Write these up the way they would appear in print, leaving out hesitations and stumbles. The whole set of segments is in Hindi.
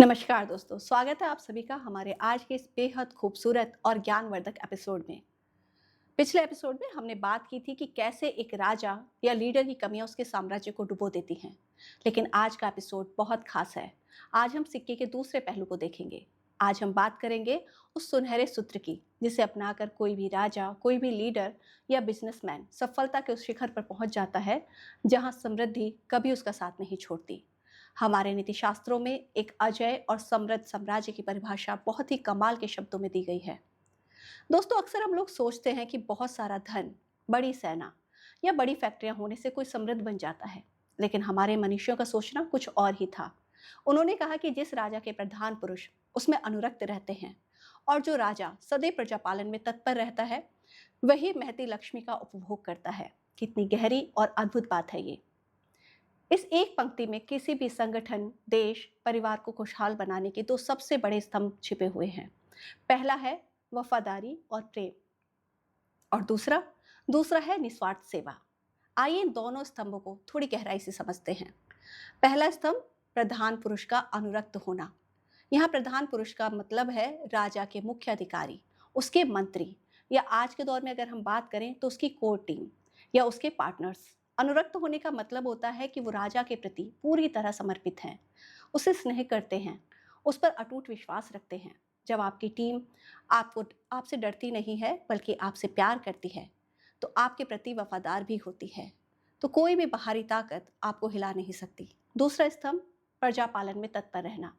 नमस्कार दोस्तों, स्वागत है आप सभी का हमारे आज के इस बेहद खूबसूरत और ज्ञानवर्धक एपिसोड में। पिछले एपिसोड में हमने बात की थी कि कैसे एक राजा या लीडर की कमियां उसके साम्राज्य को डुबो देती हैं। लेकिन आज का एपिसोड बहुत खास है। आज हम सिक्के के दूसरे पहलू को देखेंगे। आज हम बात करेंगे उस सुनहरे सूत्र की जिसे अपनाकर कोई भी राजा, कोई भी लीडर या बिजनेसमैन सफलता के उस शिखर पर पहुंच जाता है जहां समृद्धि कभी उसका साथ नहीं छोड़ती। हमारे नीति शास्त्रों में एक अजय और समृद्ध साम्राज्य की परिभाषा बहुत ही कमाल के शब्दों में दी गई है। दोस्तों, अक्सर हम लोग सोचते हैं कि बहुत सारा धन, बड़ी सेना या बड़ी फैक्ट्रियां होने से कोई समृद्ध बन जाता है। लेकिन हमारे मनीषियों का सोचना कुछ और ही था। उन्होंने कहा कि जिस राजा के प्रधान पुरुष उसमें अनुरक्त रहते हैं और जो राजा सदैव प्रजा पालन में तत्पर रहता है, वही महती लक्ष्मी का उपभोग करता है। कितनी गहरी और अद्भुत बात है ये। इस एक पंक्ति में किसी भी संगठन, देश, परिवार को खुशहाल बनाने के दो सबसे बड़े स्तंभ छिपे हुए हैं। पहला है वफादारी और प्रेम, और दूसरा दूसरा है निस्वार्थ सेवा। आइए इन दोनों स्तंभों को थोड़ी गहराई से समझते हैं। पहला स्तंभ, प्रधान पुरुष का अनुरक्त होना। यहाँ प्रधान पुरुष का मतलब है राजा के मुख्य अधिकारी, उसके मंत्री, या आज के दौर में अगर हम बात करें तो उसकी कोर टीम या उसके पार्टनर्स। अनुरक्त होने का मतलब होता है कि वो राजा के प्रति पूरी तरह समर्पित हैं, उसे स्नेह करते हैं, उस पर अटूट विश्वास रखते हैं। जब आपकी टीम आपको आपसे डरती नहीं है बल्कि आपसे प्यार करती है, तो आपके प्रति वफादार भी होती है, तो कोई भी बाहरी ताकत आपको हिला नहीं सकती। दूसरा स्तंभ, प्रजा पालन में तत्पर रहना।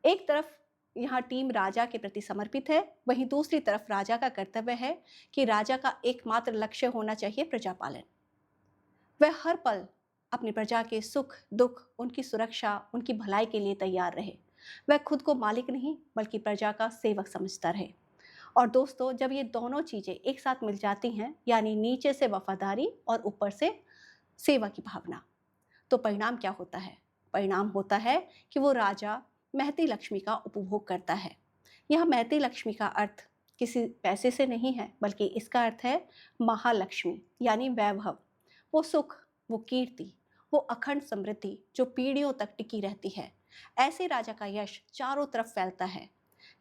एक तरफ यहाँ टीम राजा के प्रति समर्पित है, वहीं दूसरी तरफ राजा का कर्तव्य है कि राजा का एकमात्र लक्ष्य होना चाहिए प्रजा पालन। वह हर पल अपनी प्रजा के सुख दुख, उनकी सुरक्षा, उनकी भलाई के लिए तैयार रहे। वह खुद को मालिक नहीं बल्कि प्रजा का सेवक समझता रहे। और दोस्तों, जब ये दोनों चीजें एक साथ मिल जाती हैं, यानी नीचे से वफादारी और ऊपर से सेवा की भावना, तो परिणाम क्या होता है? परिणाम होता है कि वो राजा महती लक्ष्मी का उपभोग करता है। यह महती लक्ष्मी का अर्थ किसी पैसे से नहीं है, बल्कि इसका अर्थ है महालक्ष्मी, यानी वैभव, वो सुख, वो कीर्ति, वो अखंड समृद्धि जो पीढ़ियों तक टिकी रहती है। ऐसे राजा का यश चारों तरफ फैलता है।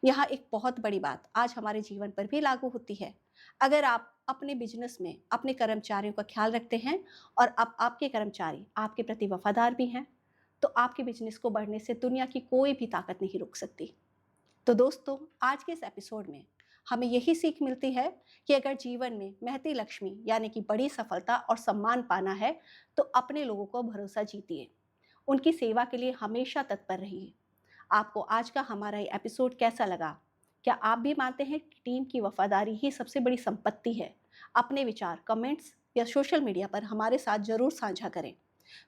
यहाँ एक बहुत बड़ी बात आज हमारे जीवन पर भी लागू होती है। अगर आप अपने बिजनेस में अपने कर्मचारियों का ख्याल रखते हैं और अब आपके कर्मचारी आपके प्रति वफादार भी हैं, तो आपके बिजनेस को बढ़ने से दुनिया की कोई भी ताकत नहीं रोक सकती। तो दोस्तों, आज के इस एपिसोड में हमें यही सीख मिलती है कि अगर जीवन में महती लक्ष्मी यानी कि बड़ी सफलता और सम्मान पाना है, तो अपने लोगों को भरोसा जीतिए, उनकी सेवा के लिए हमेशा तत्पर रहिए। आपको आज का हमारा ये एपिसोड कैसा लगा? क्या आप भी मानते हैं कि टीम की वफादारी ही सबसे बड़ी संपत्ति है? अपने विचार कमेंट्स या सोशल मीडिया पर हमारे साथ जरूर साझा करें।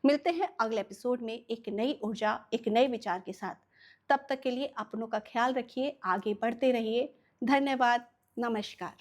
मिलते हैं अगले एपिसोड में एक नई ऊर्जा, एक नए विचार के साथ। तब तक के लिए अपनों का ख्याल रखिए, आगे बढ़ते रहिए। धन्यवाद। नमस्कार।